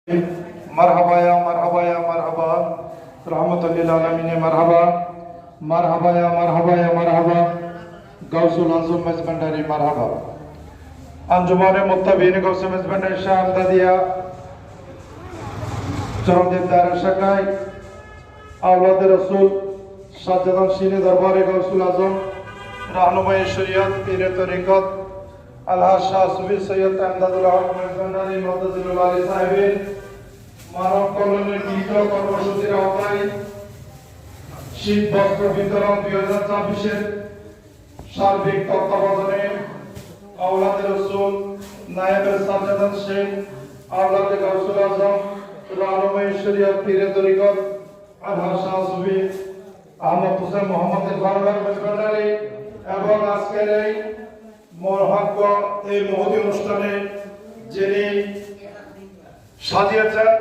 मरहबा या मरहबा या मरहबा रहमतुल लिल आलमीन मरहबा मरहबा या मरहबा या मरहबा गौसुल आजम मेजबांडारी मरहबा अंजुमन मुत्तबीन गौसुल मेजबांडारी शाह আমদাদিয়া চরমদেব দায়রা শাখায় আওলাদে রাসূল সাজ্জাদান শিনে দরবারে গৌসুল আজম রাহনুমায়ে শরিয়ত পীরে তরিকত আলহাজ শাহ সুফি সৈয়দ আমদাদুল হক মেজবান্ডারি মুতাজিলুল আলী সাহেবের মানব কল্যাণের গীত কর্মসূচির আওতায় শীত বস্ত্র বিতরণ 2024-এর সার্বিক তত্ত্বাবধানে আওলাদে রাসূল নায়েবে সাজ্জাদান শেখ আওলাদে গৌসুল আজম রাহনুমায়ে শরিয়ত পীরে তরিকত আলহাজ শাহ সুফি আহমদ হোসেন মোহাম্মদ বাংলার মেজবান্ডারি এবং আজকের এই মহাভাগ্য এই মহতি অনুষ্ঠানে যিনি সাজিয়েছেন,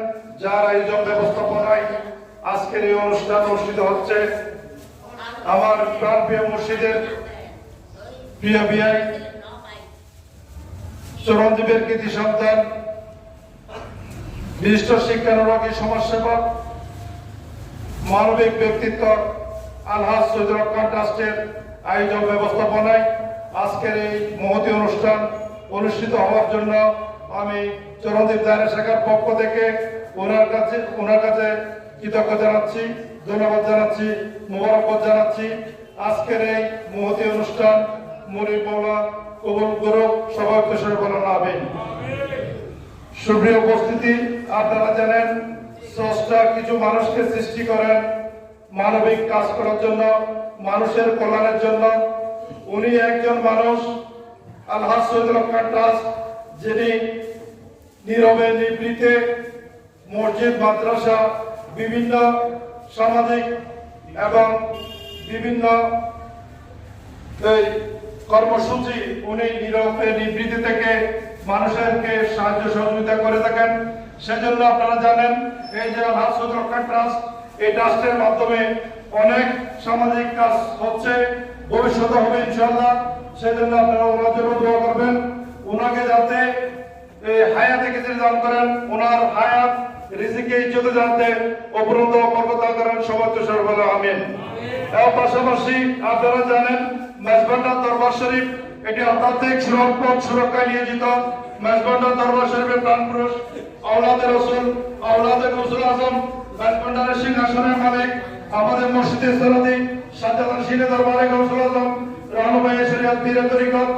যার আয়োজন ব্যবস্থাপনায় আজকের এই অনুষ্ঠান অনুষ্ঠিত হচ্ছে, আমার প্রাণপ্রিয় মুর্শিদের প্রিয় বিআই চরণদ্বীপের কৃতি সন্তান বিশিষ্ট শিক্ষানুরাগী সমাজসেবক মানবিক ব্যক্তিত্ব আলহাজ সৈয়দুল হক ট্রাস্টের আয়োজন ব্যবস্থাপনায় আজকের এই মহতি অনুষ্ঠান অনুষ্ঠিত হওয়ার জন্য আমি চরণদ্বীপ দায়রা শাখার পক্ষ থেকে ওনার কাছে কৃতজ্ঞ জানাচ্ছি, ধন্যবাদ জানাচ্ছি, মোবারকবাদ জানাচ্ছি। আজকের এই মহতি অনুষ্ঠান মুরিদ মাওলা কবুল করুক, সবাই উদ্দেশ্যে বলেন আমিন। সুপ্রিয় উপস্থিতি, আপনারা জানেন স্রষ্টা কিছু মানুষকে সৃষ্টি করেন মানবিক কাজ করার জন্য, মানুষের কল্যাণের জন্য। উনি একজন মানুষ আলহাজ সৈয়দুল হক ট্রাস্ট, যিনি নীরবে নিভৃতে মসজিদ মাদ্রাসা বিভিন্ন সামাজিক এবং বিভিন্ন কর্মসূচি উনি নীরবে নিভৃতে থেকে মানুষেরকে সাহায্য সহযোগিতা করে থাকেন। সেজন্য আপনারা জানেন এই যে আলহাজ সৈয়দুল হক ট্রাস্ট, এই ট্রাস্টের মাধ্যমে অনেক সামাজিক কাজ হচ্ছে, ভবিষ্যতে হবে ইনশাআল্লাহ। সেজন্য আপনারা ওনার জন্য দোয়া করবেন, ওনাকে যাতে হায়াতে কিছু দান করেন, ওনার হায়াত রিজিকে ইজ্জতে যাতে অপরন্ত বরকত করেন, সবাই তো সর্বদা আমিন। এর পাশাপাশি আপনারা জানেন মেজবান্ডার দরবার শরীফ এটি আধ্যাত্মিক সুরক্ষা সুরক্ষায় নিয়োজিত। মেজবান্ডার দরবার শরীফের প্রাণপুরুষ আওলাদে রাসূল আওলাদে গৌসুল আজম মেজবান্ডারের সিংহাসনের মালিক আমাদের মসজিদের সনদি সাজ্জাদান শিনে দরবারে গৌসুল আজম রাহনুমায়ে শরিয়ত পীরে তরিকত,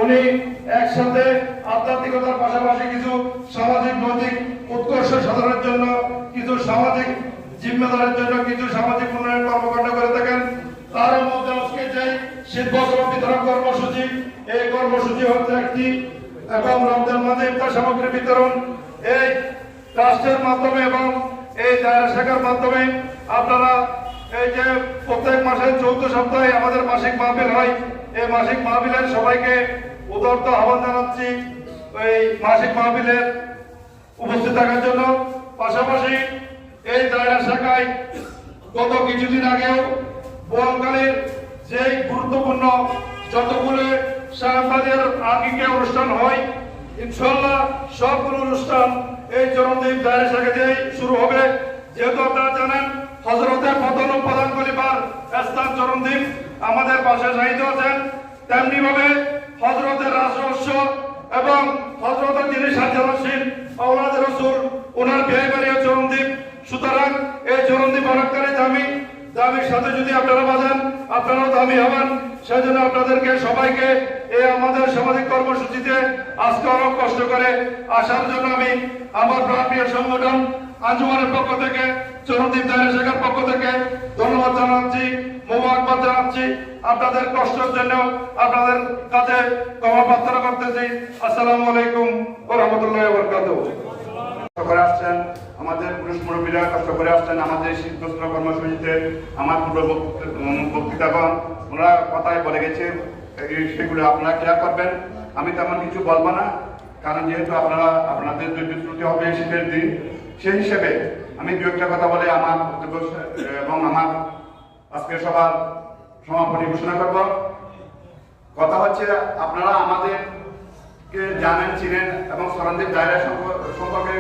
উনি একসাথে আধ্যাত্মিকতার পাশাপাশি কিছু সামাজিক নৈতিক উৎকর্ষ সাধনের জন্য, কিছু সামাজিক জিম্মেদারের জন্য কিছু সামাজিক উন্নয়ন কর্মকাণ্ড করে থাকেন। তার মধ্যে আজকে যে শীত বস্ত্র বিতরণ কর্মসূচি, এই কর্মসূচি হচ্ছে একটি, এবং রমজান মাসে ইফতার সামগ্রী বিতরণ এই ট্রাস্টের মাধ্যমে এবং এই দায়রা শাখার মাধ্যমে। আপনারা এই যে প্রত্যেক মাসের 14 সপ্তাহে আমাদের মাসিক মাহফিল হয়, এই মাসিক মাহফিলের সবাইকে উদারত আহ্বান জানাচ্ছি এই মাসিক মাহফিলের উপস্থিত থাকার জন্য। পাশাপাশি এই দায়রা শাখায় গত কিছুদিন আগেও বোয়ালখালীর যে গুরুত্বপূর্ণ যতগুলো শাহবাদের আঙ্গিকে অনুষ্ঠান হয়, ইনশাআল্লাহ সবগুলো অনুষ্ঠান এই চরণদ্বীপ দায়রা শাখা দিয়েই শুরু হবে। যেহেতু আপনারা জানেন হযরতের প্রধান প্রধান খলিফার স্থান চরণদ্বীপ, আমাদের পাশে শাহিদ আছেন, তেমনি ভাবে হযরতের রাজস্ব এবং হযরতের যিনি সাজ্জাদান শেখ আওলাদে রাসূল ওনার বিয়ে বাড়ি চরণদ্বীপ। সুতরাং এই চরণদ্বীপ অনেকটাই দামির সাথে যদি আপনারা বাজান আপনারাও দামি হবেন। সেজন্য আপনাদেরকে সবাইকে এই আমাদের সামাজিক কর্মসূচিতে আজকে অনেক কষ্ট করে আসার জন্য আমি আমার প্রাণপ্রিয় সংগঠন আঞ্জুমানের পক্ষ থেকে, চরণদ্বীপ দায়রা শাখার পক্ষ থেকে ধন্যবাদ জানাচ্ছি, মোবারকবাদ জানাচ্ছি। আপনাদের কষ্টের জন্য আপনাদের কাছে ক্ষমা প্রার্থনা করতেছি। আসসালামু আলাইকুম ওয়া রাহমাতুল্লাহি ওয়া বারাকাতুহু। করে আসছেন আমাদের পুরুষ মুরব্বীরা, কষ্ট করে আসছেন আমাদের শীতবস্ত্র কর্মসূচিতে। আমার পূর্ব বক্তৃতাগণ ওনারা কথাই বলে গেছে, সেগুলো আপনারা ক্লিয়ার করবেন। আমি তেমন কিছু বলবো না, কারণ যেহেতু আপনাদের ধৈর্য ত্রুটি হবে শীতের দিন, সেই হিসেবে আমি দু একটা কথা বলে আমার বক্তব্য এবং আমার আজকে সবার সমাপনী ঘোষণা করব। কথা হচ্ছে, আপনারা আমাদেরকে জানেন, চিনেন এবং চরণদ্বীপ দায়রা সম্পর্কে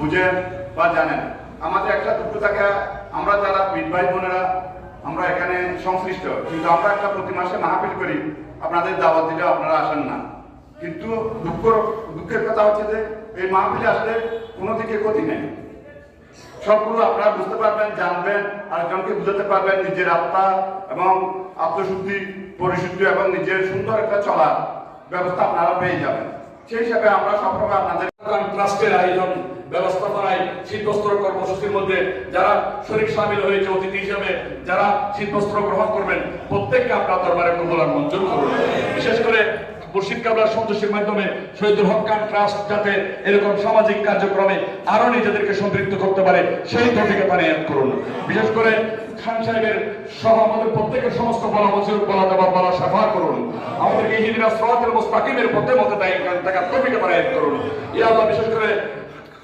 বুঝেন বা জানেন। আমাদের একটা দুঃখ থাকে, আমরা যারা পীর ভাই বোনেরা আমরা এখানে সংশ্লিষ্ট, কিন্তু আমরা একটা প্রতি মাসে মাহফিল করি, আপনাদের দাওয়াত দিলে আপনারা আসেন না। কিন্তু দুঃখের কথা হচ্ছে যে এই মাহফিলে আসলে কোনো দিকে ক্ষতি নেই, সবগুলো আপনারা বুঝতে পারবেন, জানবেন, আরেকজনকে বুঝাতে পারবেন, নিজের আত্মা এবং আত্মশুদ্ধি, পরিশুদ্ধি এবং নিজের সুন্দর একটা চলার ব্যবস্থা আপনারা পেয়ে যাবেন। সেই হিসাবে আমরা সবসময় আপনাদের ট্রাস্টের আয়োজন ব্যবস্থাপনায় শীতবস্ত্র কর্মসূচির মধ্যে যারা শরীক সামিল হয়েছে অতিথি হিসেবে, যারা শীতবস্ত্র গ্রহণ করবেন, প্রত্যেককে আপনার দরবারে কবুল আর মঞ্জুর করুন। বিশেষ করে মুর্শিদ কাবলার সন্তোষের মাধ্যমে শহীদুল হক খান ট্রাস্ট যাতে এরকম সামাজিক কার্যক্রমে আরো নিজেদেরকে সম্পৃক্ত করতে পারে সেই তৌফিক বানিয়াত করুন। বিশেষ করে খান সাহেবের সহ আমাদের প্রত্যেকের সমস্ত বলা মজুর বলা দেওয়া বলা সাফা করুন। আমাদেরকে ইহদিনা সিরাতাল মুস্তাকিমের পথে থাকার তৌফিক বানিয়াত করুন। ইয়া আল্লাহ, বিশেষ করে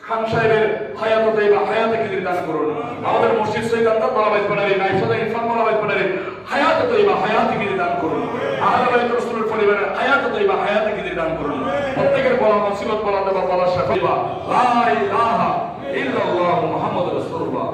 খান সাহেবের হায়াতে তাইয়্যিবা হায়াতে কিরির দান করুন। আমাদের মুর্শিদ সৈয়দ আহমদ মাওলানা ইসমাইল নাইফাদা ইরফান মাওলানা ইসমাইল হায়াতে তাইয়্যিবা হায়াতে কিরির দান করুন। আহলে বাইত রাসূলের পরিবারের হায়াতে তাইয়্যিবা হায়াতে কিরির দান করুন। প্রত্যেকের বলা মুসিবত বলা দেওয়া বলা শাফা লা ইলাহা ইল্লাল্লাহু মুহাম্মাদুর রাসূলুল্লাহ।